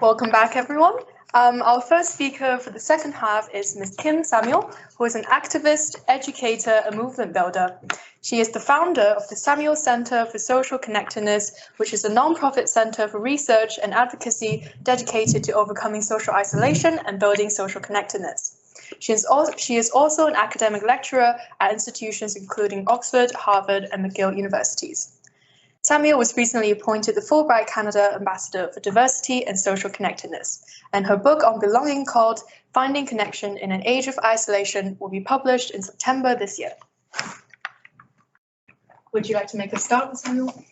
Welcome back, everyone. Our first speaker for the second half is Ms. Kim Samuel, who is an activist, educator, and movement builder. She is the founder of the Samuel Center for Social Connectedness, which is a nonprofit center for research and advocacy dedicated to overcoming social isolation and building social connectedness. She is also an academic lecturer at institutions including Oxford, Harvard, and McGill universities. Samuel was recently appointed the Fulbright Canada Ambassador for Diversity and Social Connectedness, and her book on belonging called Finding Connection in an Age of Isolation will be published in September this year. Would you like to make a start, Samuel?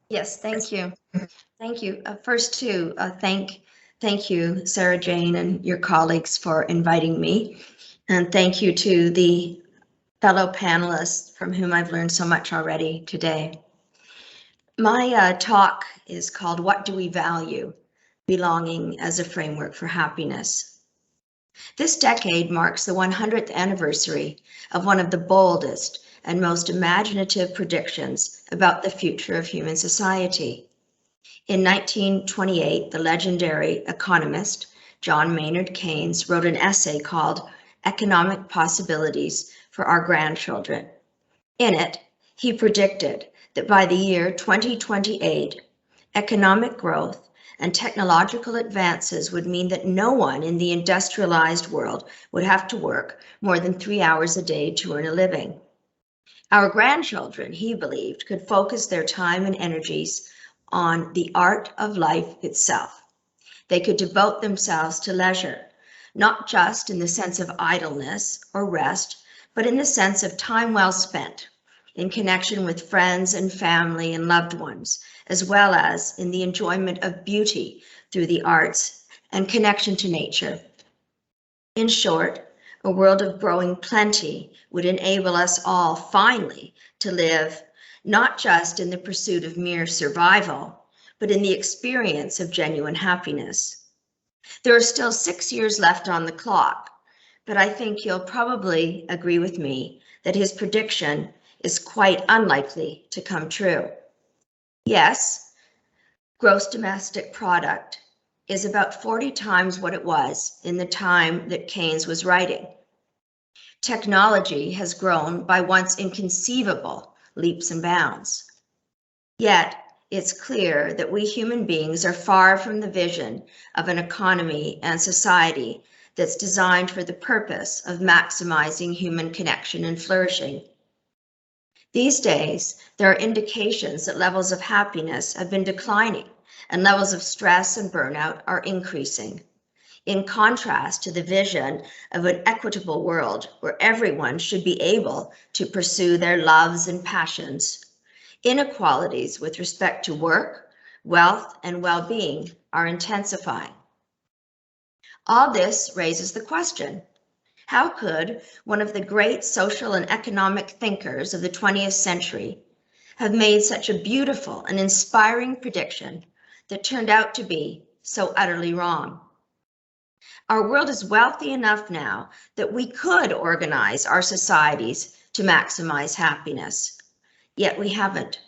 Yes, thank you. Thank you. First, thank you, Sarah Jane and your colleagues for inviting me. And thank you to the fellow panelists from whom I've learned so much already today. My talk is called What Do We Value? Belonging as a Framework for Happiness. This decade marks the 100th anniversary of one of the boldest and most imaginative predictions about the future of human society. In 1928, the legendary economist John Maynard Keynes wrote an essay called Economic Possibilities for Our Grandchildren. In it, he predicted that by the year 2028, economic growth and technological advances would mean that no one in the industrialized world would have to work more than 3 hours a day to earn a living. Our grandchildren, he believed, could focus their time and energies on the art of life itself. They could devote themselves to leisure, not just in the sense of idleness or rest, but in the sense of time well spent, in connection with friends and family and loved ones, as well as in the enjoyment of beauty through the arts and connection to nature. In short, a world of growing plenty would enable us all finally to live not just in the pursuit of mere survival, but in the experience of genuine happiness. There are still 6 years left on the clock, but I think you'll probably agree with me that his prediction is quite unlikely to come true. Yes, gross domestic product is about 40 times what it was in the time that Keynes was writing. Technology has grown by once inconceivable leaps and bounds. Yet, it's clear that we human beings are far from the vision of an economy and society that's designed for the purpose of maximizing human connection and flourishing. These days, there are indications that levels of happiness have been declining and levels of stress and burnout are increasing. In contrast to the vision of an equitable world where everyone should be able to pursue their loves and passions, inequalities with respect to work, wealth, and well-being are intensifying. All this raises the question, how could one of the great social and economic thinkers of the 20th century have made such a beautiful and inspiring prediction that turned out to be so utterly wrong? Our world is wealthy enough now that we could organize our societies to maximize happiness, yet we haven't,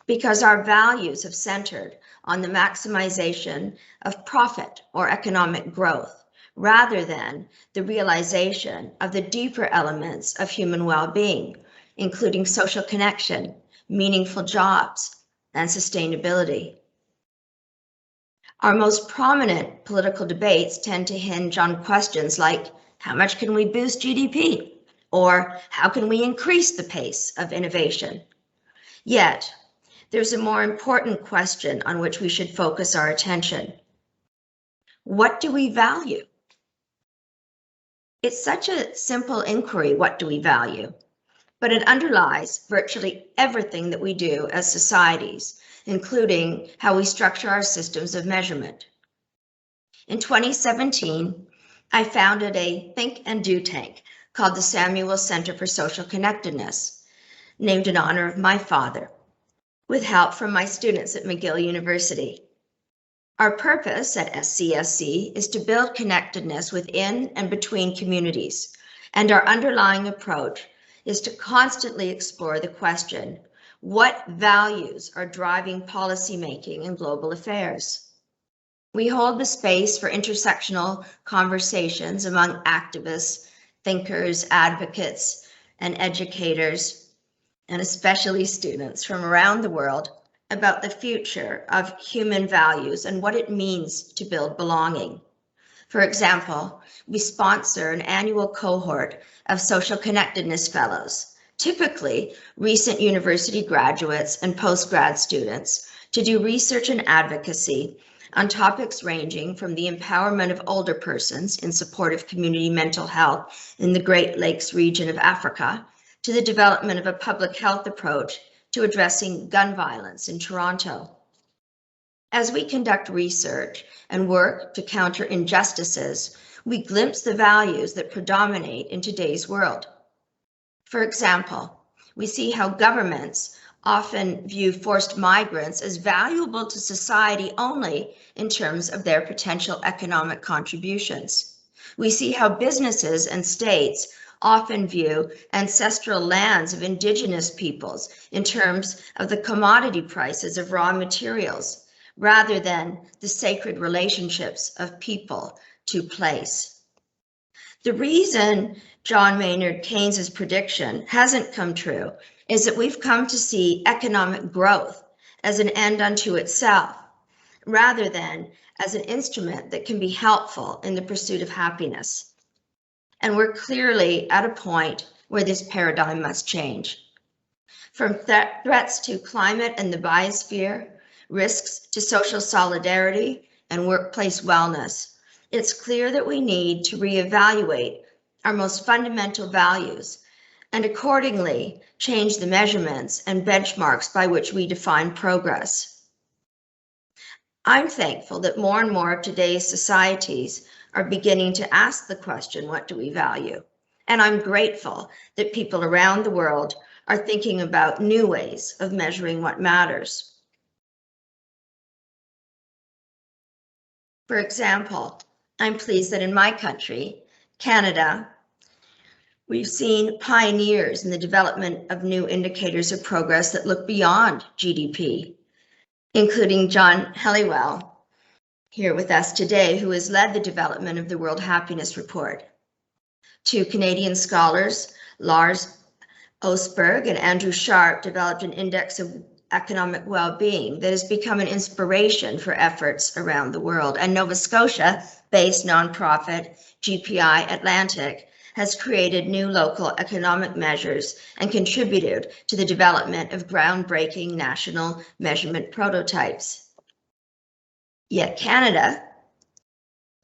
because our values have centered on the maximization of profit or economic growth, rather than the realization of the deeper elements of human well-being, including social connection, meaningful jobs, and sustainability. Our most prominent political debates tend to hinge on questions like, how much can we boost GDP? Or how can we increase the pace of innovation? Yet, there's a more important question on which we should focus our attention. What do we value? It's such a simple inquiry, what do we value? But it underlies virtually everything that we do as societies, including how we structure our systems of measurement. In 2017, I founded a think and do tank called the Samuel Center for Social Connectedness, named in honor of my father, with help from my students at McGill University. Our purpose at SCSC is to build connectedness within and between communities, and our underlying approach is to constantly explore the question, what values are driving policymaking in global affairs? We hold the space for intersectional conversations among activists, thinkers, advocates, and educators, and especially students from around the world about the future of human values and what it means to build belonging. For example, we sponsor an annual cohort of social connectedness fellows, typically recent university graduates and postgrad students, to do research and advocacy on topics ranging from the empowerment of older persons in support of community mental health in the Great Lakes region of Africa, to the development of a public health approach to addressing gun violence in Toronto. As we conduct research and work to counter injustices, we glimpse the values that predominate in today's world. For example, we see how governments often view forced migrants as valuable to society only in terms of their potential economic contributions. We see how businesses and states often view ancestral lands of indigenous peoples in terms of the commodity prices of raw materials, rather than the sacred relationships of people to place. The reason John Maynard Keynes's prediction hasn't come true is that we've come to see economic growth as an end unto itself, rather than as an instrument that can be helpful in the pursuit of happiness. And we're clearly at a point where this paradigm must change. From threats to climate and the biosphere, risks to social solidarity and workplace wellness, it's clear that we need to reevaluate our most fundamental values and accordingly change the measurements and benchmarks by which we define progress. I'm thankful that more and more of today's societies are beginning to ask the question, what do we value? And I'm grateful that people around the world are thinking about new ways of measuring what matters. For example, I'm pleased that in my country, Canada, we've seen pioneers in the development of new indicators of progress that look beyond GDP, including John Helliwell, here with us today, who has led the development of the World Happiness Report. Two Canadian scholars, Lars Osberg and Andrew Sharp, developed an index of economic well-being that has become an inspiration for efforts around the world. And Nova Scotia-based nonprofit GPI Atlantic has created new local economic measures and contributed to the development of groundbreaking national measurement prototypes. Yet Canada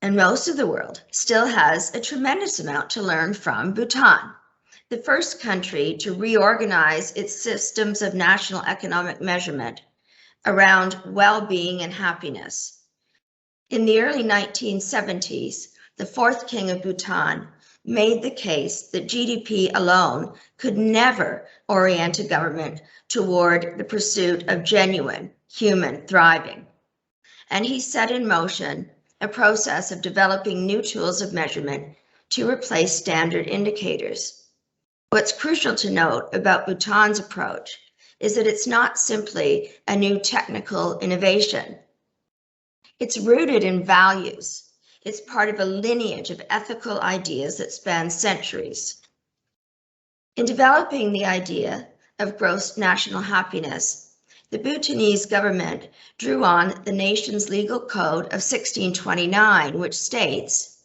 and most of the world still has a tremendous amount to learn from Bhutan, the first country to reorganize its systems of national economic measurement around well-being and happiness. In the early 1970s, the fourth king of Bhutan made the case that GDP alone could never orient a government toward the pursuit of genuine human thriving. And he set in motion a process of developing new tools of measurement to replace standard indicators. What's crucial to note about Bhutan's approach is that it's not simply a new technical innovation. It's rooted in values. It's part of a lineage of ethical ideas that spans centuries. In developing the idea of gross national happiness, the Bhutanese government drew on the nation's legal code of 1629, which states,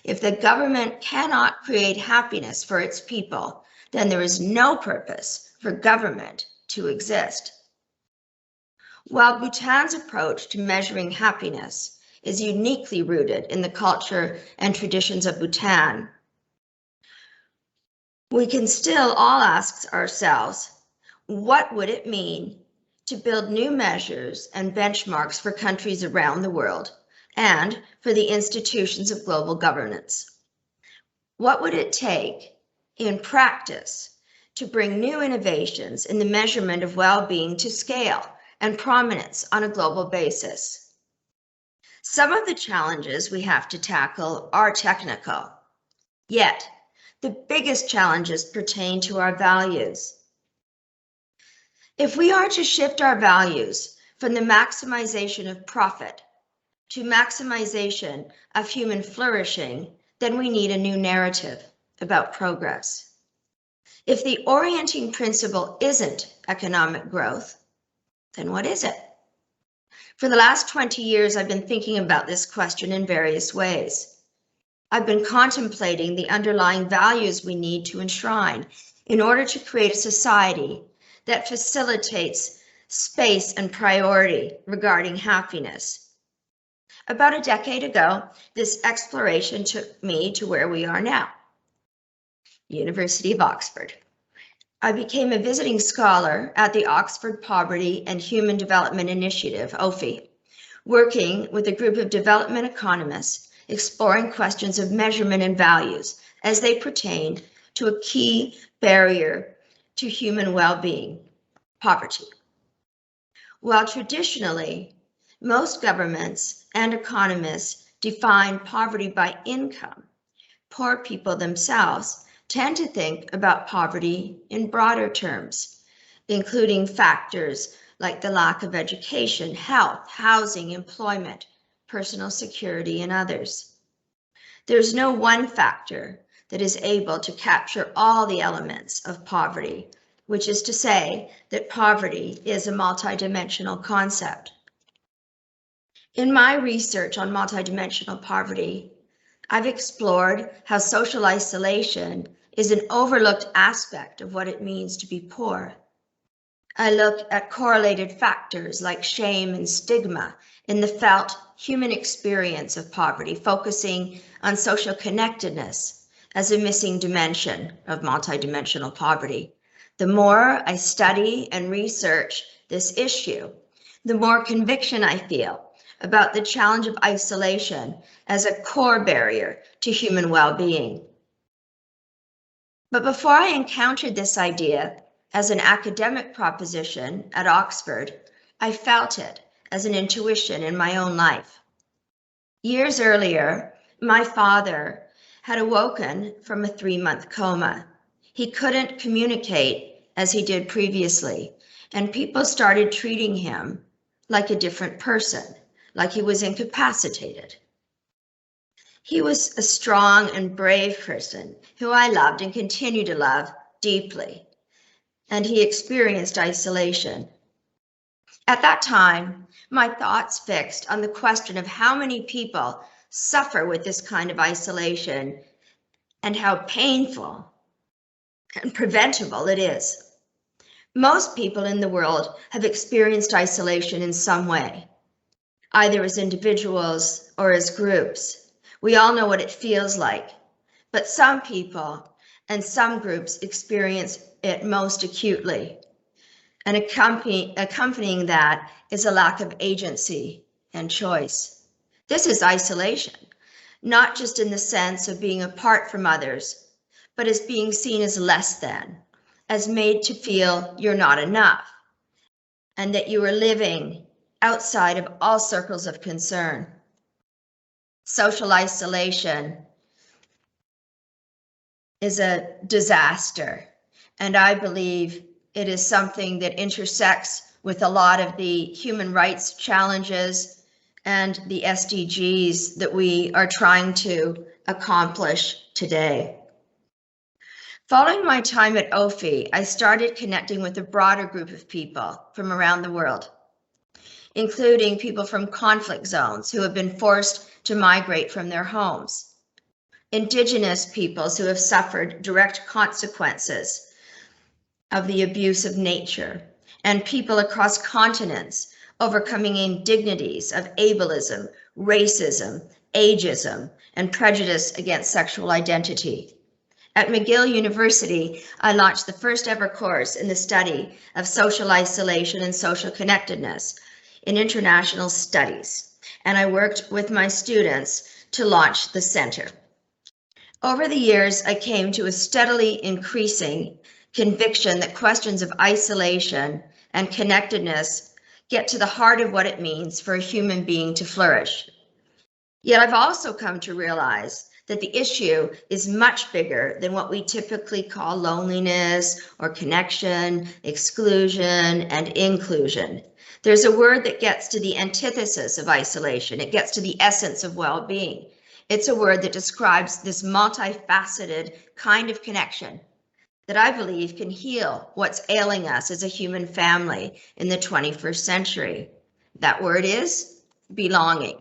if the government cannot create happiness for its people, then there is no purpose for government to exist. While Bhutan's approach to measuring happiness is uniquely rooted in the culture and traditions of Bhutan, we can still all ask ourselves, what would it mean to build new measures and benchmarks for countries around the world and for the institutions of global governance? What would it take in practice to bring new innovations in the measurement of well-being to scale and prominence on a global basis? Some of the challenges we have to tackle are technical, yet the biggest challenges pertain to our values. If we are to shift our values from the maximization of profit to maximization of human flourishing, then we need a new narrative about progress. If the orienting principle isn't economic growth, then what is it? For the last 20 years, I've been thinking about this question in various ways. I've been contemplating the underlying values we need to enshrine in order to create a society that facilitates space and priority regarding happiness. About a decade ago, this exploration took me to where we are now, University of Oxford. I became a visiting scholar at the Oxford Poverty and Human Development Initiative, OFI, working with a group of development economists exploring questions of measurement and values as they pertain to a key barrier to human well-being, poverty. While traditionally, most governments and economists define poverty by income, poor people themselves tend to think about poverty in broader terms, including factors like the lack of education, health, housing, employment, personal security, and others. There's no one factor that is able to capture all the elements of poverty, which is to say that poverty is a multidimensional concept. In my research on multidimensional poverty, I've explored how social isolation is an overlooked aspect of what it means to be poor. I look at correlated factors like shame and stigma in the felt human experience of poverty, focusing on social connectedness as a missing dimension of multidimensional poverty. The more I study and research this issue, the more conviction I feel about the challenge of isolation as a core barrier to human well-being. But before I encountered this idea as an academic proposition at Oxford, I felt it as an intuition in my own life. Years earlier, my father had awoken from a 3-month coma. He couldn't communicate as he did previously, and people started treating him like a different person, like he was incapacitated. He was a strong and brave person who I loved and continue to love deeply, and he experienced isolation. At that time, my thoughts fixed on the question of how many people suffer with this kind of isolation and how painful and preventable it is. Most people in the world have experienced isolation in some way, either as individuals or as groups. We all know what it feels like, but some people and some groups experience it most acutely. And accompanying that is a lack of agency and choice. This is isolation, not just in the sense of being apart from others, but as being seen as less than, as made to feel you're not enough, and that you are living outside of all circles of concern. Social isolation is a disaster, and I believe it is something that intersects with a lot of the human rights challenges and the SDGs that we are trying to accomplish today. Following my time at OFI, I started connecting with a broader group of people from around the world, including people from conflict zones who have been forced to migrate from their homes, Indigenous peoples who have suffered direct consequences of the abuse of nature, and people across continents overcoming indignities of ableism, racism, ageism, and prejudice against sexual identity. At McGill University, I launched the first ever course in the study of social isolation and social connectedness in international studies, and I worked with my students to launch the center. Over the years, I came to a steadily increasing conviction that questions of isolation and connectedness get to the heart of what it means for a human being to flourish. Yet I've also come to realize that the issue is much bigger than what we typically call loneliness or connection, exclusion, and inclusion. There's a word that gets to the antithesis of isolation. It gets to the essence of well-being. It's a word that describes this multifaceted kind of connection that I believe can heal what's ailing us as a human family in the 21st century. That word is belonging.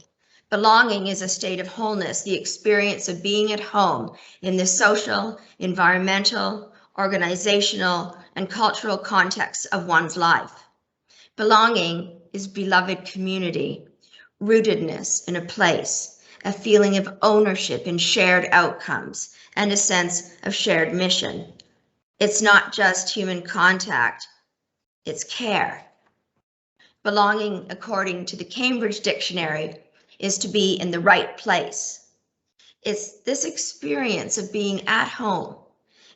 Belonging is a state of wholeness, the experience of being at home in the social, environmental, organizational, and cultural context of one's life. Belonging is beloved community, rootedness in a place, a feeling of ownership in shared outcomes, and a sense of shared mission. It's not just human contact, it's care. Belonging, according to the Cambridge Dictionary, is to be in the right place. It's this experience of being at home.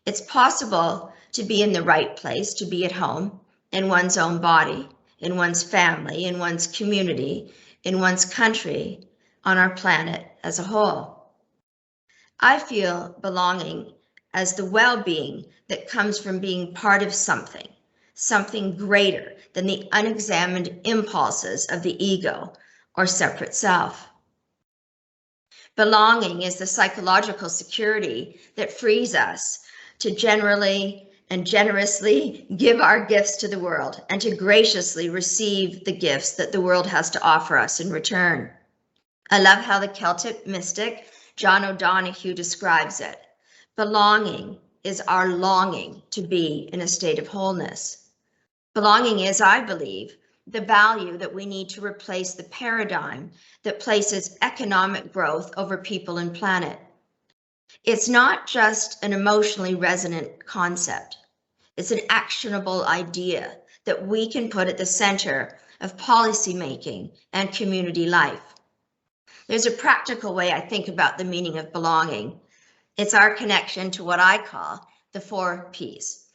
It's possible to be in the right place, to be at home, in one's own body, in one's family, in one's community, in one's country, on our planet as a whole. I feel belonging as the well-being that comes from being part of something greater than the unexamined impulses of the ego or separate self. Belonging is the psychological security that frees us to generally and generously give our gifts to the world and to graciously receive the gifts that the world has to offer us in return. I love how the Celtic mystic John O'Donohue describes it. Belonging is our longing to be in a state of wholeness. Belonging is, I believe, the value that we need to replace the paradigm that places economic growth over people and planet. It's not just an emotionally resonant concept. It's an actionable idea that we can put at the center of policymaking and community life. There's a practical way I think about the meaning of belonging. It's our connection to what I call the 4 Ps: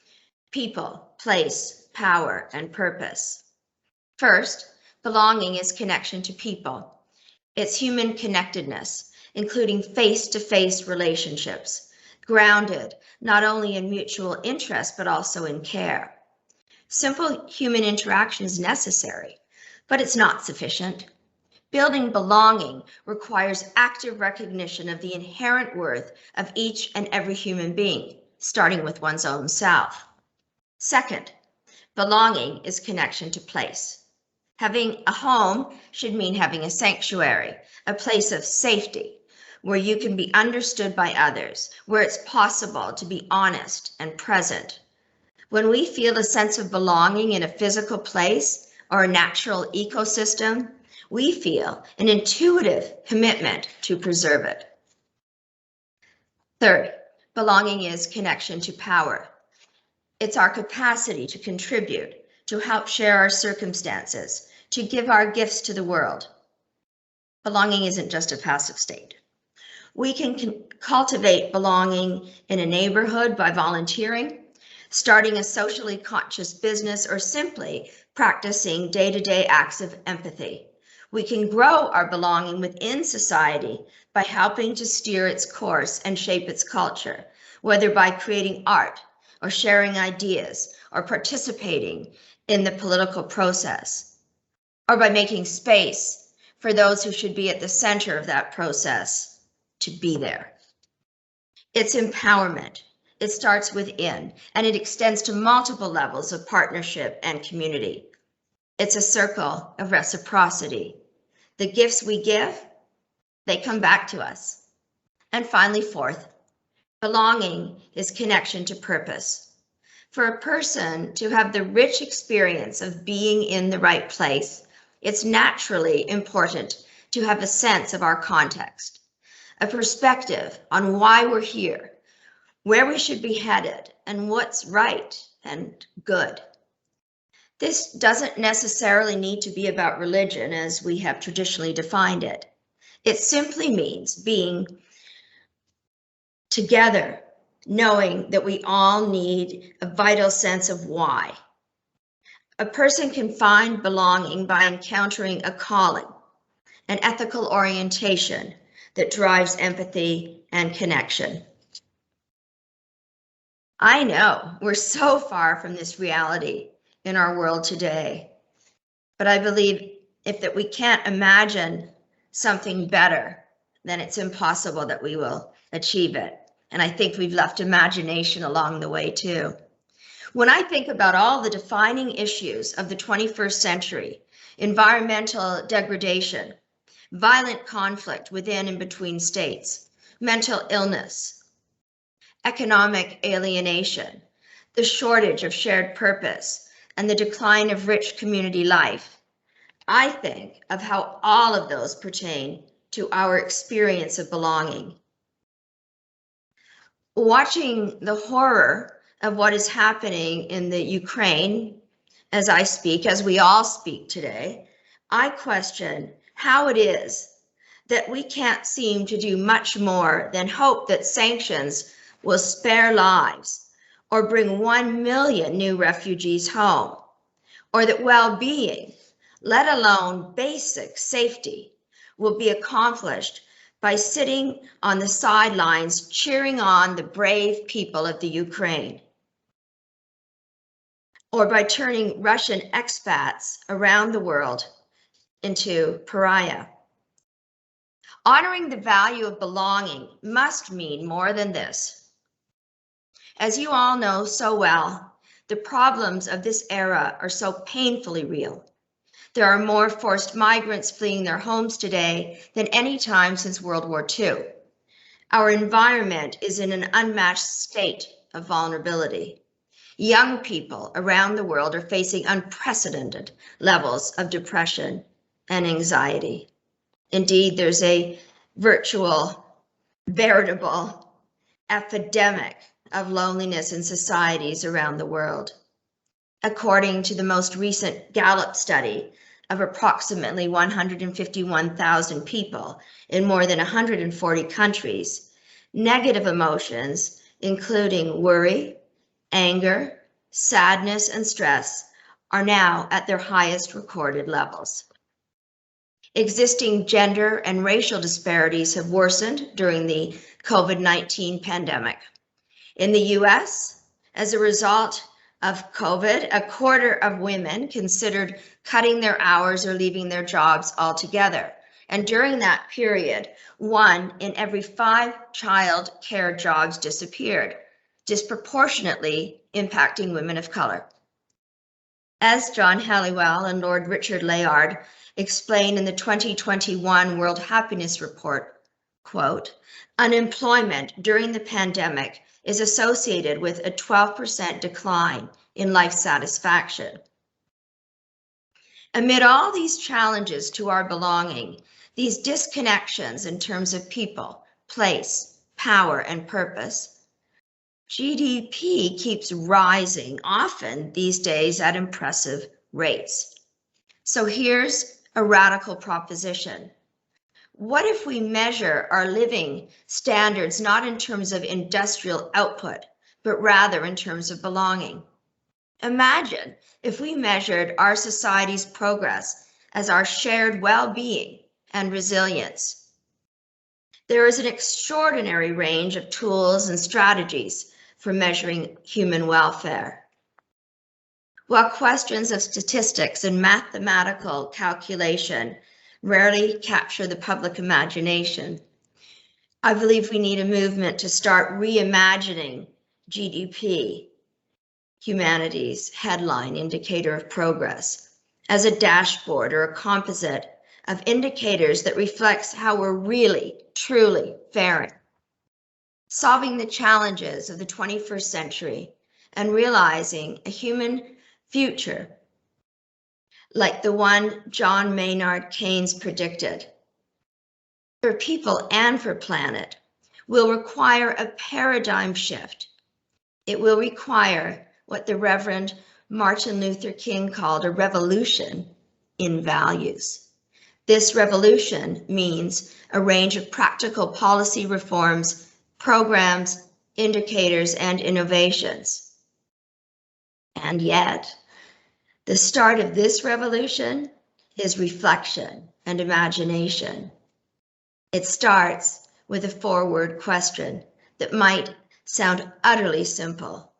people, place, power, and purpose. First, belonging is connection to people. It's human connectedness, including face-to-face relationships, grounded not only in mutual interest, but also in care. Simple human interaction is necessary, but it's not sufficient. Building belonging requires active recognition of the inherent worth of each and every human being, starting with one's own self. Second, belonging is connection to place. Having a home should mean having a sanctuary, a place of safety, where you can be understood by others, where it's possible to be honest and present. When we feel a sense of belonging in a physical place or a natural ecosystem, we feel an intuitive commitment to preserve it. Third, belonging is connection to power. It's our capacity to contribute, to help share our circumstances, to give our gifts to the world. Belonging isn't just a passive state. We can cultivate belonging in a neighborhood by volunteering, starting a socially conscious business, or simply practicing day-to-day acts of empathy. We can grow our belonging within society by helping to steer its course and shape its culture, whether by creating art or sharing ideas or participating in the political process, or by making space for those who should be at the center of that process to be there. It's empowerment. It starts within, and it extends to multiple levels of partnership and community. It's a circle of reciprocity. The gifts we give, they come back to us. And finally, fourth, belonging is connection to purpose. For a person to have the rich experience of being in the right place, it's naturally important to have a sense of our context, a perspective on why we're here, where we should be headed, and what's right and good. This doesn't necessarily need to be about religion as we have traditionally defined it. It simply means being together, knowing that we all need a vital sense of why. A person can find belonging by encountering a calling, an ethical orientation that drives empathy and connection. I know we're so far from this reality in our world today, but I believe that we can't imagine something better, then it's impossible that we will achieve it. And I think we've left imagination along the way too. When I think about all the defining issues of the 21st century, environmental degradation, violent conflict within and between states, mental illness, economic alienation, the shortage of shared purpose, and the decline of rich community life, I think of how all of those pertain to our experience of belonging. Watching the horror of what is happening in the Ukraine, as I speak, as we all speak today, I question how it is that we can't seem to do much more than hope that sanctions will spare lives or bring 1 million new refugees home, or that well-being, let alone basic safety, will be accomplished by sitting on the sidelines cheering on the brave people of the Ukraine, or by turning Russian expats around the world into pariah. Honoring the value of belonging must mean more than this. As you all know so well, the problems of this era are so painfully real. There are more forced migrants fleeing their homes today than any time since World War II. Our environment is in an unmatched state of vulnerability. Young people around the world are facing unprecedented levels of depression and anxiety. Indeed, there's a veritable epidemic of loneliness in societies around the world. According to the most recent Gallup study of approximately 151,000 people in more than 140 countries, negative emotions, including worry, anger, sadness, and stress, are now at their highest recorded levels. Existing gender and racial disparities have worsened during the COVID-19 pandemic. In the US, as a result of COVID, a quarter of women considered cutting their hours or leaving their jobs altogether. And during that period, 1 in every 5 child care jobs disappeared, disproportionately impacting women of color. As John Halliwell and Lord Richard Layard explained in the 2021 World Happiness Report, quote, unemployment during the pandemic is associated with a 12% decline in life satisfaction. Amid all these challenges to our belonging, these disconnections in terms of people, place, power, and purpose, GDP keeps rising, often these days at impressive rates. So here's a radical proposition. What if we measure our living standards not in terms of industrial output, but rather in terms of belonging? Imagine if we measured our society's progress as our shared well-being and resilience. There is an extraordinary range of tools and strategies for measuring human welfare. While questions of statistics and mathematical calculation rarely capture the public imagination, I believe we need a movement to start reimagining GDP, humanity's headline indicator of progress, as a dashboard or a composite of indicators that reflects how we're really, truly faring, solving the challenges of the 21st century and realizing a human future like the one John Maynard Keynes predicted, for people and for planet, will require a paradigm shift. It will require what the Reverend Martin Luther King called a revolution in values. This revolution means a range of practical policy reforms, programs, indicators, and innovations. And yet, the start of this revolution is reflection and imagination. It starts with a forward question that might sound utterly simple,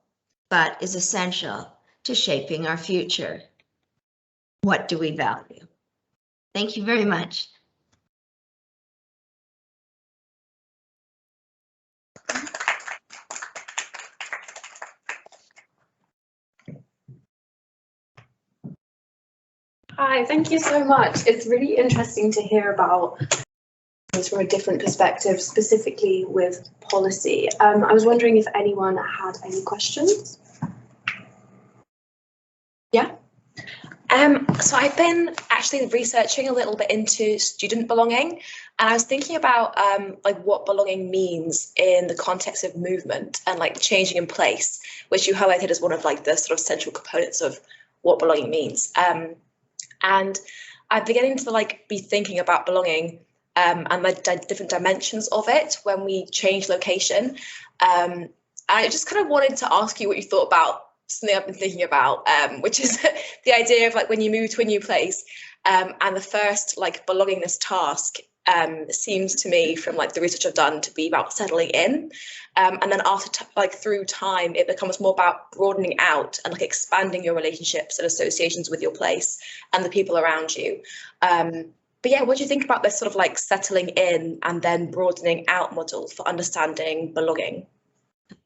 but is essential to shaping our future. what do we value? Thank you very much. Hi, thank you so much. It's really interesting to hear about things from a different perspective, specifically with policy. I was wondering if anyone had any questions. Yeah. So I've been actually researching a little bit into student belonging, and I was thinking about like what belonging means in the context of movement and like changing in place, which you highlighted as one of like the sort of central components of what belonging means. And I'm beginning to like be thinking about belonging and the different dimensions of it when we change location. I just kind of wanted to ask you what you thought about something I've been thinking about, which is the idea of like when you move to a new place, and the first like belongingness task seems to me from like the research I've done to be about settling in, and then after like through time it becomes more about broadening out and like expanding your relationships and associations with your place and the people around you. But yeah, what do you think about this sort of like settling in and then broadening out model for understanding belonging?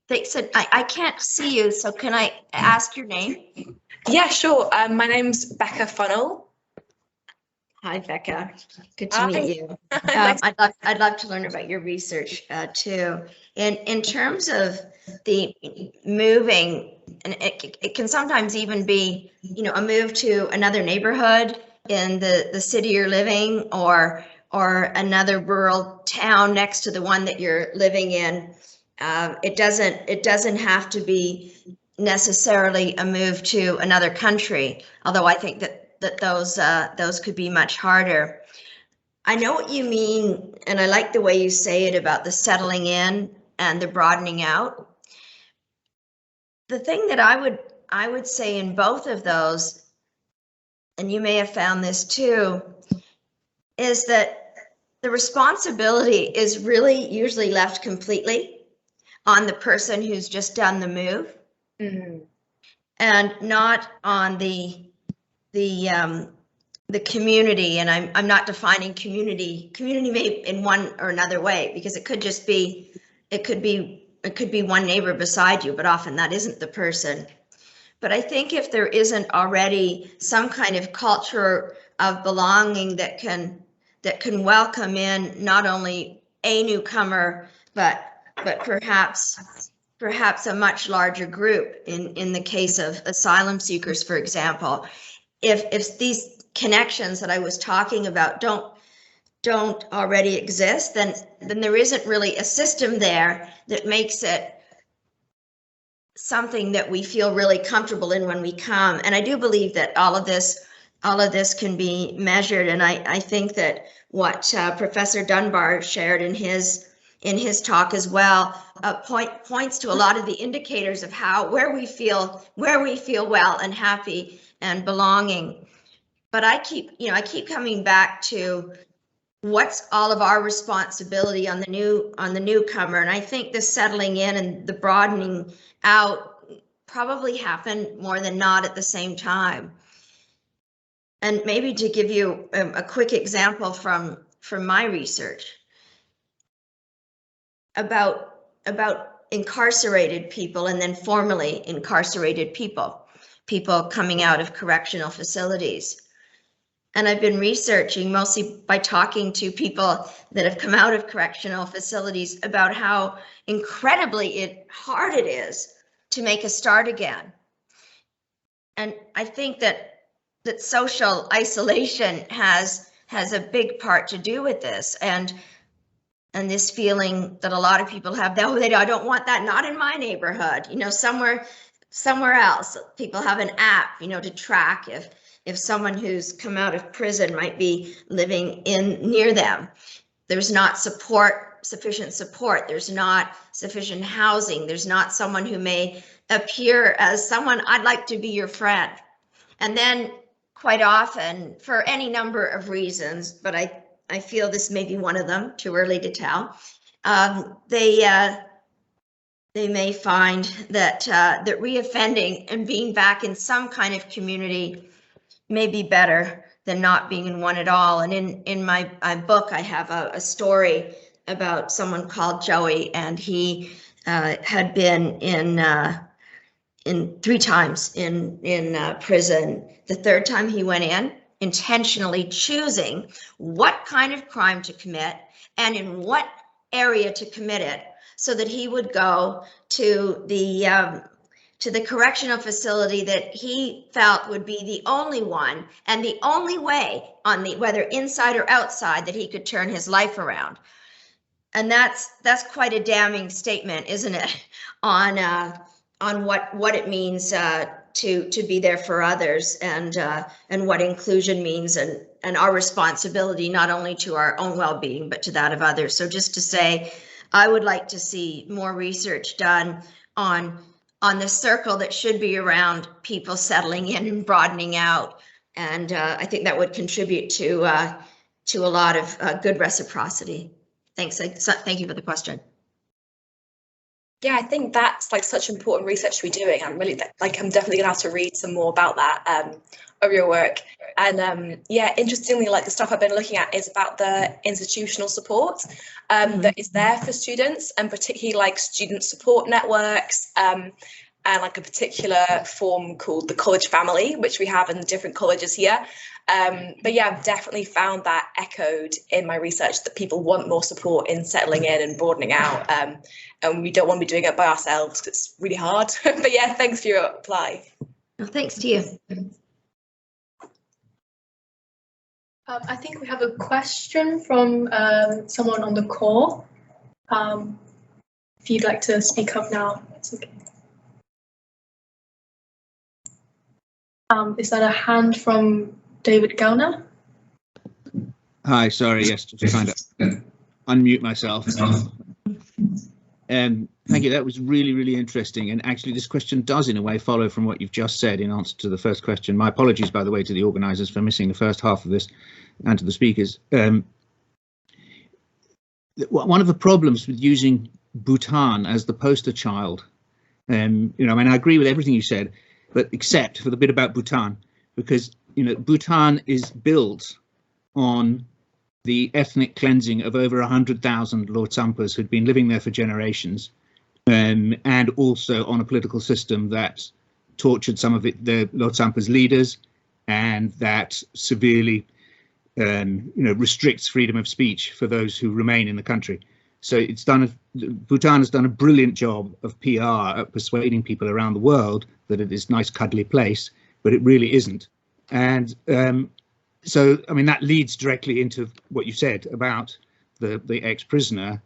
Thanks. I can't see you, so can I ask your name? Yeah, sure. My name's Becca Funnel. Hi, Becca. Good to meet you. Nice. I'd love to learn about your research too. In terms of the moving, and it can sometimes even be, you know, a move to another neighborhood in the city you're living, or another rural town next to the one that you're living in. It doesn't have to be necessarily a move to another country, although I think that those could be much harder. I know what you mean, and I like the way you say it about the settling in and the broadening out. The thing that I would say in both of those, and you may have found this too, is that the responsibility is really usually left completely on the person who's just done the move, and not on the community. And I'm not defining community may in one or another way, because it could just be, it could be one neighbor beside you, but often that isn't the person. But I think if there isn't already some kind of culture of belonging that can welcome in not only a newcomer, but perhaps a much larger group, in the case of asylum seekers, for example, if these connections that I was talking about don't already exist, then there isn't really a system there that makes it something that we feel really comfortable in when we come. And I do believe that all of this can be measured. And I think that what Professor Dunbar shared in his talk as well points to a lot of the indicators of where we feel well and happy and belonging. But I keep coming back to what's all of our responsibility on the newcomer. And I think the settling in and the broadening out probably happen more than not at the same time. And maybe to give you a quick example from my research about incarcerated people, and then formerly incarcerated people coming out of correctional facilities. And I've been researching mostly by talking to people that have come out of correctional facilities about how incredibly hard it is to make a start again. And I think that social isolation has a big part to do with this, and this feeling that a lot of people have that, I don't want that, not in my neighborhood, somewhere else. People have an app, to track if someone who's come out of prison might be living near them. There's not sufficient support. There's not sufficient housing. There's not someone who may appear as someone, I'd like to be your friend. And then quite often, for any number of reasons, but I feel this may be one of them, too early to tell, they may find that reoffending and being back in some kind of community may be better than not being in one at all. And in my book, I have a story about someone called Joey, and he had been in 3 times in prison. The 3rd time he went in, intentionally choosing what kind of crime to commit and in what area to commit it, so that he would go to the correctional facility that he felt would be the only one and the only way, on the whether inside or outside, that he could turn his life around. And that's quite a damning statement, isn't it, on what it means to be there for others, and what inclusion means, and our responsibility not only to our own well-being but to that of others. So just to say, I would like to see more research done on the circle that should be around people settling in and broadening out, and I think that would contribute to a lot of good reciprocity. Thanks. Thank you for the question. Yeah, I think that's like such important research to be doing. I'm definitely gonna have to read some more about that of your work. And yeah, interestingly, like the stuff I've been looking at is about the institutional support that is there for students, and particularly like student support networks, and like a particular form called the college family, which we have in different colleges here. But yeah, I've definitely found that echoed in my research, that people want more support in settling in and broadening out. And we don't want to be doing it by ourselves because it's really hard. But yeah, thanks for your reply. Well, thanks to you. I think we have a question from someone on the call. If you'd like to speak up now, that's okay. Is that a hand from David Gellner? Hi, sorry, yes, just trying to unmute myself. Thank you, that was really, really interesting. And actually this question does in a way follow from what you've just said in answer to the first question. My apologies, by the way, to the organisers for missing the first half of this, and to the speakers. One of the problems with using Bhutan as the poster child, I mean, I agree with everything you said, but except for the bit about Bhutan, because Bhutan is built on the ethnic cleansing of over 100,000 Lhotshampas who'd been living there for generations, and also on a political system that tortured some of the Lhotshampas' leaders, and that severely restricts freedom of speech for those who remain in the country. So Bhutan has done a brilliant job of PR at persuading people around the world that it is a nice cuddly place, but it really isn't. And so, I mean, that leads directly into what you said about the ex-prisoner.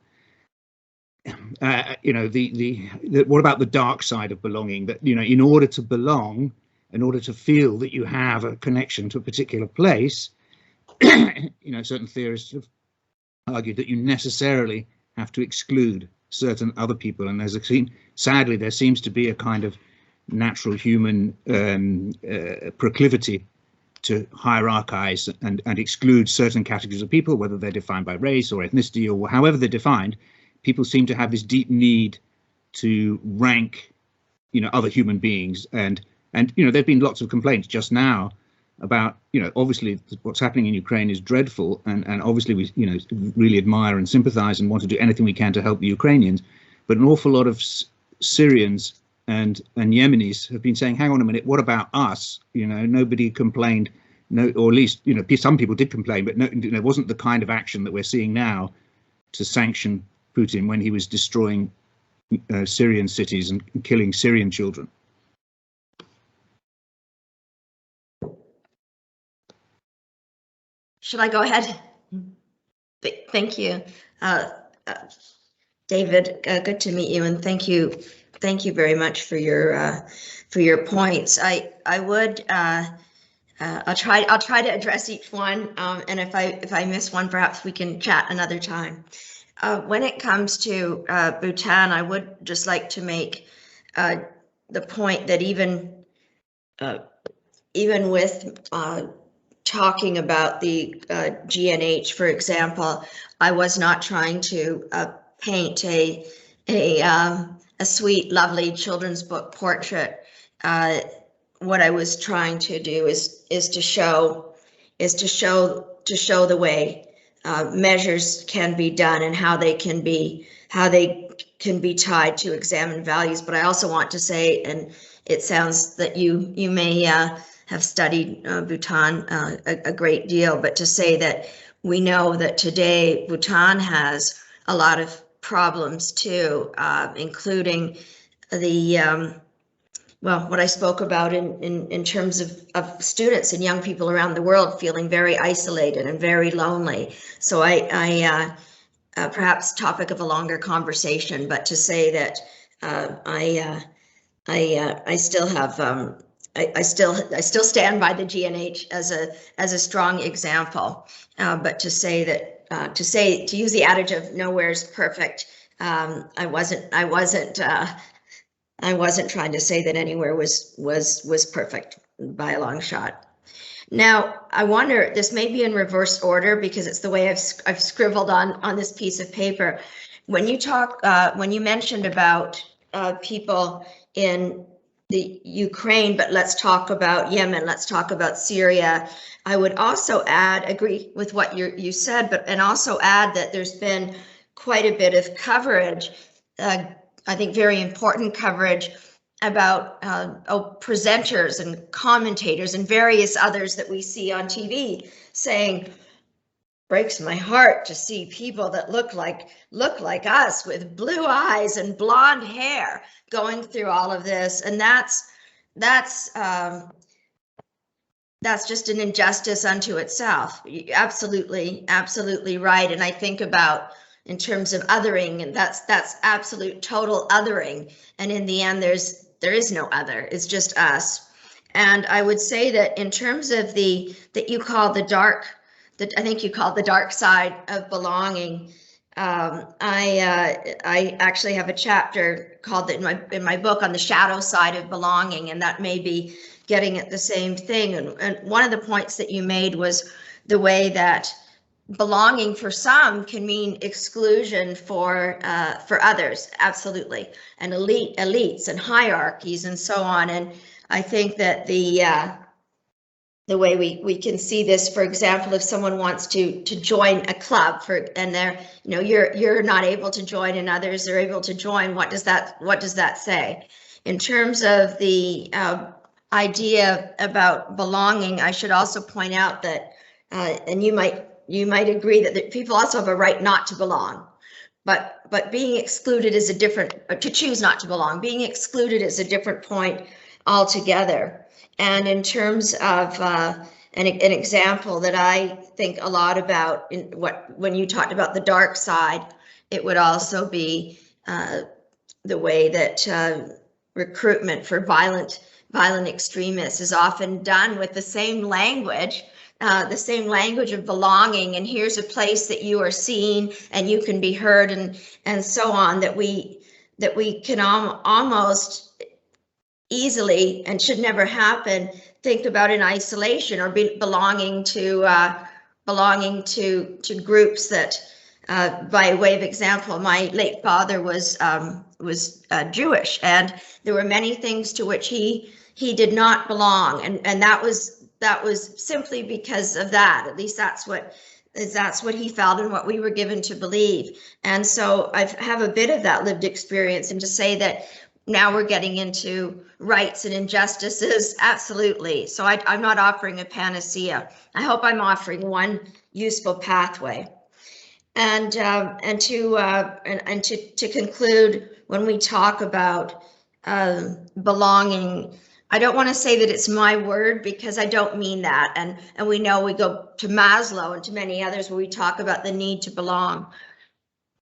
What about the dark side of belonging? That, in order to belong, in order to feel that you have a connection to a particular place, certain theorists have argued that you necessarily have to exclude certain other people. And sadly, there seems to be a kind of natural human proclivity to hierarchize and exclude certain categories of people, whether they're defined by race or ethnicity or however they're defined. People seem to have this deep need to rank, other human beings. And there've been lots of complaints just now about, obviously what's happening in Ukraine is dreadful, and obviously we, really admire and sympathize and want to do anything we can to help the Ukrainians. But an awful lot of Syrians and Yemenis have been saying, hang on a minute, what about us? Nobody complained, or at least, some people did complain, but it wasn't the kind of action that we're seeing now to sanction Putin when he was destroying Syrian cities and killing Syrian children. Should I go ahead? Thank you, David. Good to meet you, and thank you very much for your points. I would I'll try to address each one, and if I miss one, perhaps we can chat another time. When it comes to Bhutan, I would just like to make the point that even with talking about the GNH, for example, I was not trying to paint a sweet, lovely children's book portrait what I was trying to do is to show the way measures can be done and how they can be tied to examined values. But I also want to say, and it sounds that you may have studied Bhutan a great deal, but to say that we know that today Bhutan has a lot of problems too, including the what I spoke about in terms of students and young people around the world feeling very isolated and very lonely. So I perhaps topic of a longer conversation, but to say that I still have I still stand by the GNH as a strong example. But to say that to use the adage of nowhere's perfect, I wasn't trying to say that anywhere was perfect by a long shot. Now, I wonder, this may be in reverse order because it's the way I've scribbled on this piece of paper. When you mentioned about people in the Ukraine, but let's talk about Yemen, let's talk about Syria. I would also agree with what you said, and also add that there's been quite a bit of coverage, I think very important coverage about presenters and commentators and various others that we see on TV saying, breaks my heart to see people that look like us with blue eyes and blonde hair going through all of this. And that's just an injustice unto itself. Absolutely right. And I think about in terms of othering, and that's absolute total othering. And in the end, there is no other, it's just us. And I would say that in terms of that you call the dark, I think you called the dark side of belonging. I actually have a chapter called in my book on the shadow side of belonging, and that may be getting at the same thing. And one of the points that you made was the way that belonging for some can mean exclusion for others, absolutely, and elites and hierarchies and so on. And I think that the way we can see this, for example, if someone wants to join a club and they're, you're not able to join and others are able to join, what does that say? In terms of the idea about belonging, I should also point out that, and you might agree that people also have a right not to belong, but being excluded is a different, to choose not to belong, being excluded is a different point altogether. And in terms of an example that I think a lot about when you talked about the dark side, it would also be the way that recruitment for violent extremists is often done with the same language of belonging, and here's a place that you are seen and you can be heard and so on, that we can almost easily, and should never happen, think about in isolation or belonging to groups that, by way of example, my late father was Jewish, and there were many things to which he did not belong, and that was simply because of that. At least that's what he felt and what we were given to believe. And so I have a bit of that lived experience, and to say that now we're getting into rights and injustices, absolutely. So I'm not offering a panacea. I hope I'm offering one useful pathway. And to conclude, when we talk about belonging, I don't want to say that it's my word, because I don't mean that. And we know we go to Maslow and to many others where we talk about the need to belong.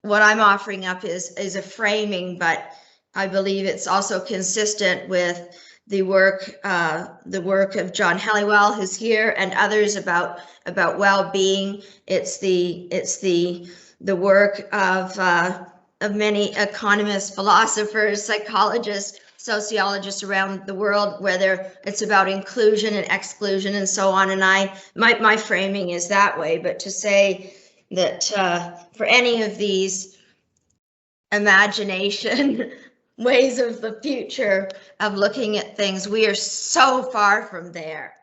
What I'm offering up is a framing, but I believe it's also consistent with the work of John Helliwell, who's here, and others about well-being. It's the work of many economists, philosophers, psychologists, sociologists around the world, whether it's about inclusion and exclusion and so on. And my framing is that way. But to say that for any of these imagination ways of the future of looking at things. We are so far from there.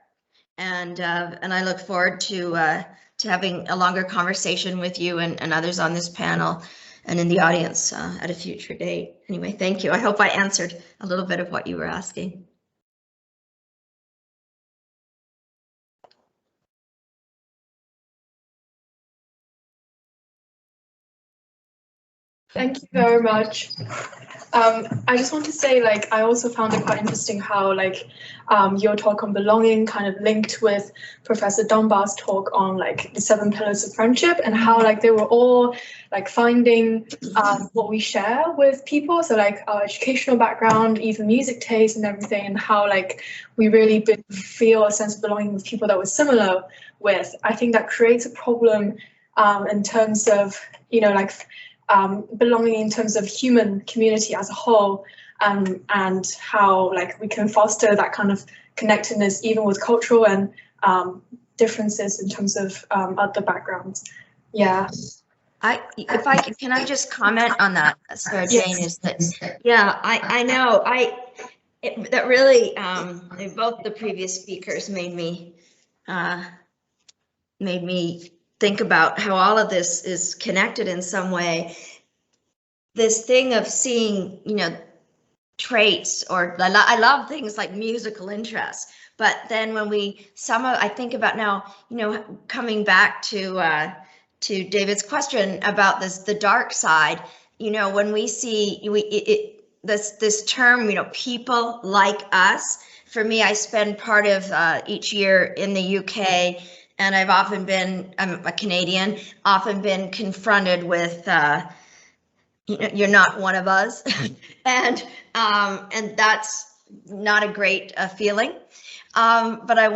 And I look forward to having a longer conversation with you and others on this panel and in the audience at a future date. Anyway, thank you. I hope I answered a little bit of what you were asking. Thank you very much. I just want to say, like, I also found it quite interesting how, like, your talk on belonging kind of linked with Professor Dunbar's talk on, like, the 7 pillars of friendship, and how, like, they were all, like, finding what we share with people. So, like, our educational background, even music taste and everything, and how, like, we really feel a sense of belonging with people that we're similar with. I think that creates a problem in terms of, you know, like, belonging in terms of human community as a whole, and how, like, we can foster that kind of connectedness even with cultural and differences in terms of other backgrounds. Yeah. Can I just comment on that, Sarah Jane? Yes. Is that, yeah, I know, that really, both the previous speakers made me think about how all of this is connected in some way. This thing of seeing, you know, traits, or I love things like musical interests, but then when I think about now, you know, coming back to David's question about the dark side, you know, when we see this term, you know, people like us. For me, I spend part of each year in the UK, and I'm a Canadian, often been confronted with, you know, you're not one of us, and that's not a great feeling. But I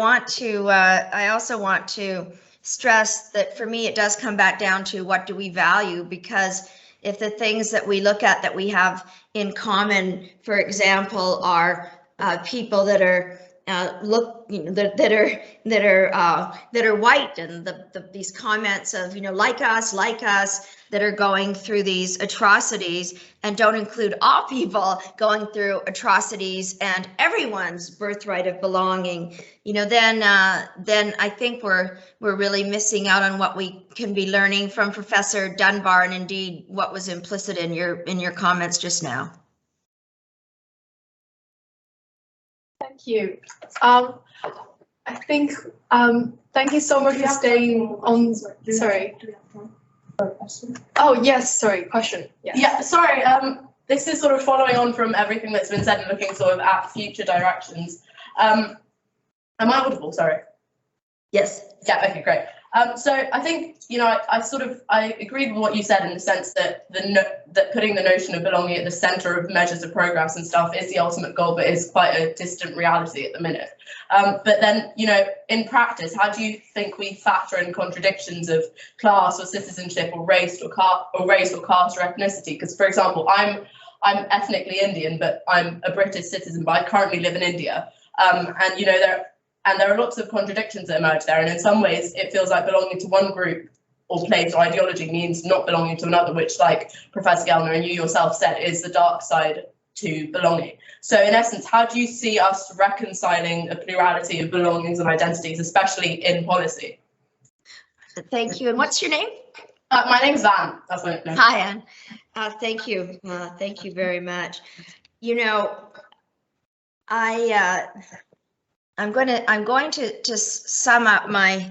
also want to stress that for me, it does come back down to what do we value, because if the things that we look at that we have in common, for example, are people that are that are white, and these comments of, you know, like us, that are going through these atrocities, and don't include all people going through atrocities and everyone's birthright of belonging, you know, then I think we're really missing out on what we can be learning from Professor Dunbar, and indeed what was implicit in your comments just now. Thank you. I think, thank you so much for staying on. Sorry. Oh, yes, sorry, question. Yes. Yeah, sorry. This is sort of following on from everything that's been said and looking sort of at future directions. Am I audible? Sorry. Yes. Yeah, okay, great. So I think, you know, I agreed with what you said in the sense that that putting the notion of belonging at the center of measures of progress and stuff is the ultimate goal, but is quite a distant reality at the minute. But then, you know, in practice, how do you think we factor in contradictions of class or citizenship or race or caste or ethnicity? Because, for example, I'm ethnically Indian, but I'm a British citizen, but I currently live in India. And, you know, there are lots of contradictions that emerge there, and in some ways it feels like belonging to one group or place or ideology means not belonging to another, which, like Professor Gellner and you yourself said, is the dark side to belonging. So in essence, how do you see us reconciling a plurality of belongings and identities, especially in policy? Thank you. And what's your name? My name's Van. That's my name. Hi, Anne. Thank you. Thank you very much. You know, I'm going to sum up my,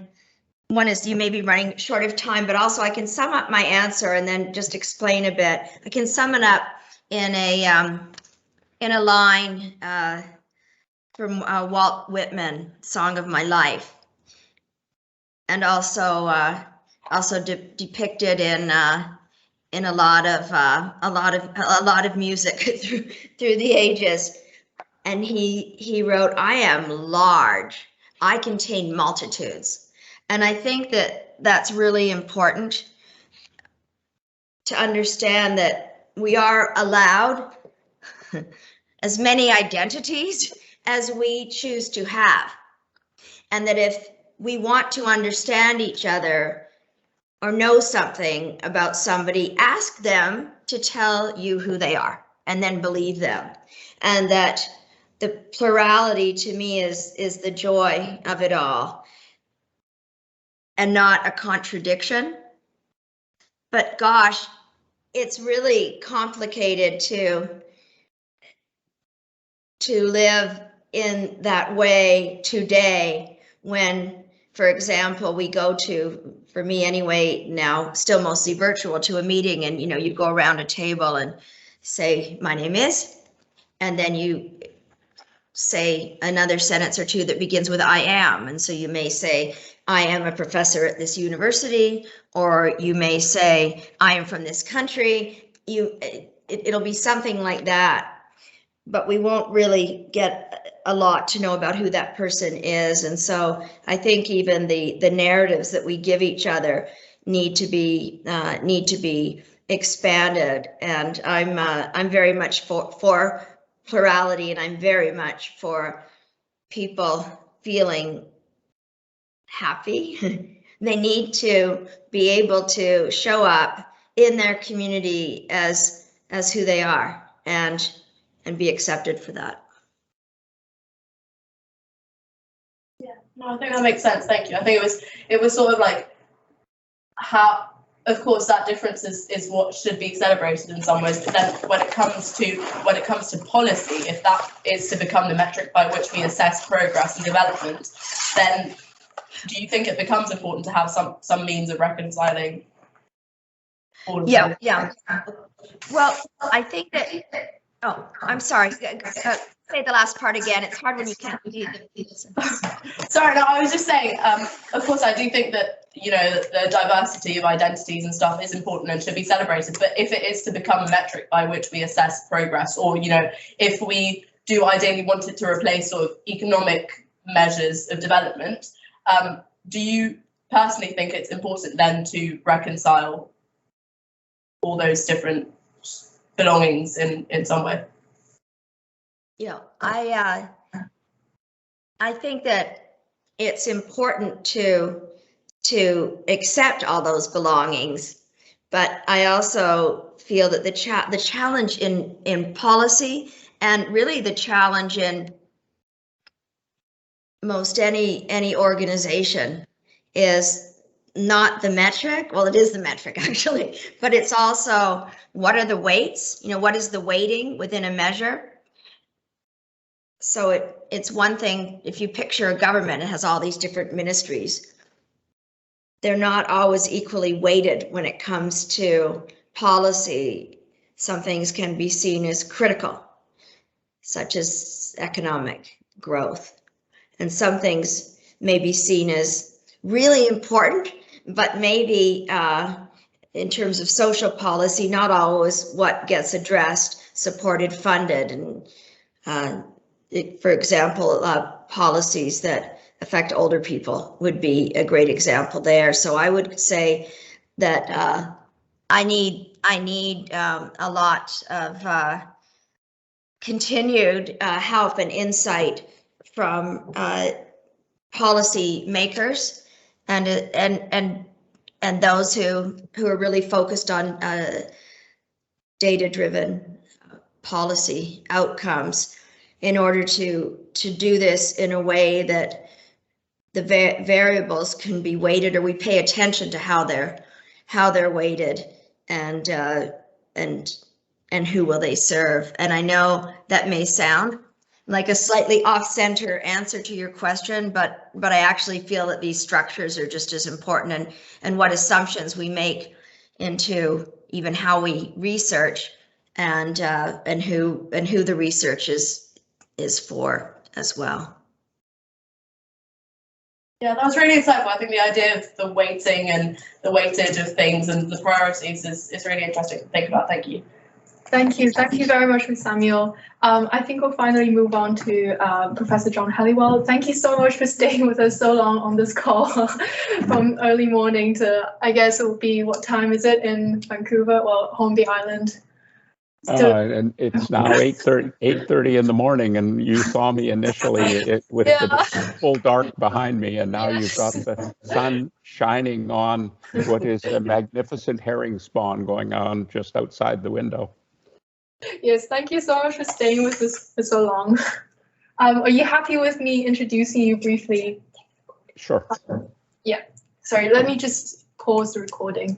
one is you may be running short of time, but also I can sum up my answer and then just explain a bit. I can sum it up in a line from Walt Whitman, "Song of My Life," and also depicted in a lot of music through the ages. And he wrote, "I am large, I contain multitudes." And I think that that's really important to understand, that we are allowed as many identities as we choose to have. And that if we want to understand each other or know something about somebody, ask them to tell you who they are. and then believe them. And that the plurality to me is the joy of it all and not a contradiction. But gosh, it's really complicated to live in that way today when, for example, we go to, for me anyway, now still mostly virtual, to a meeting, and you go around a table and say, my name is, and then you say another sentence or two that begins with I am. And so you may say, I am a professor at this university, or you may say, I am from this country. It'll be something like that, but we won't really get a lot to know about who that person is. And so I think even the narratives that we give each other need to be expanded. And I'm very much for plurality, and I'm very much for people feeling happy. They need to be able to show up in their community as who they are and be accepted for that. Yeah, no, I think that makes sense. Thank you. I think it was sort of like how, of course, that difference is what should be celebrated in some ways. But then when it comes to policy, if that is to become the metric by which we assess progress and development, then do you think it becomes important to have some means of reconciling all of Yeah, those? yeah. Well, I think that. Oh, I'm sorry. Say the last part again. It's hard when you can't do the. Sorry, no, I was just saying, of course, I do think that, the diversity of identities and stuff is important and should be celebrated. But if it is to become a metric by which we assess progress, or, if we do ideally want it to replace sort of economic measures of development, do you personally think it's important then to reconcile all those different belongings in some way? Yeah, I think that it's important to accept all those belongings, but I also feel that the challenge in policy, and really the challenge in most any organization, is not the metric. Well, it is the metric actually, but it's also what are the weights? What is the weighting within a measure? So it's one thing if you picture a government, it has all these different ministries. They're not always equally weighted when it comes to policy. Some things can be seen as critical, such as economic growth, and some things may be seen as really important, but maybe in terms of social policy, not always what gets addressed, supported, funded, and for example, policies that affect older people would be a great example there. So I would say that I need a lot of continued help and insight from policy makers and those who are really focused on data-driven policy outcomes, in order to do this in a way that the variables can be weighted, or we pay attention to how they're weighted, and who will they serve. And I know that may sound like a slightly off-center answer to your question, but I actually feel that these structures are just as important, and what assumptions we make into even how we research, and who the research is for as well. Yeah, that was really insightful. I think the idea of the weighting and the weightage of things and the priorities is really interesting to think about. Thank you. Thank you very much, Ms. Samuel. I think we'll finally move on to Professor John Helliwell. Thank you so much for staying with us so long on this call from early morning to, I guess it will be, what time is it in Vancouver? Well, Hornby Island. And it's now 8:30 in the morning, and you saw me initially with the full dark behind me, and now you've got the sun shining on what is a magnificent herring spawn going on just outside the window. Yes, thank you so much for staying with us for so long. Are you happy with me introducing you briefly? Sure. Yeah, sorry, let me just pause the recording.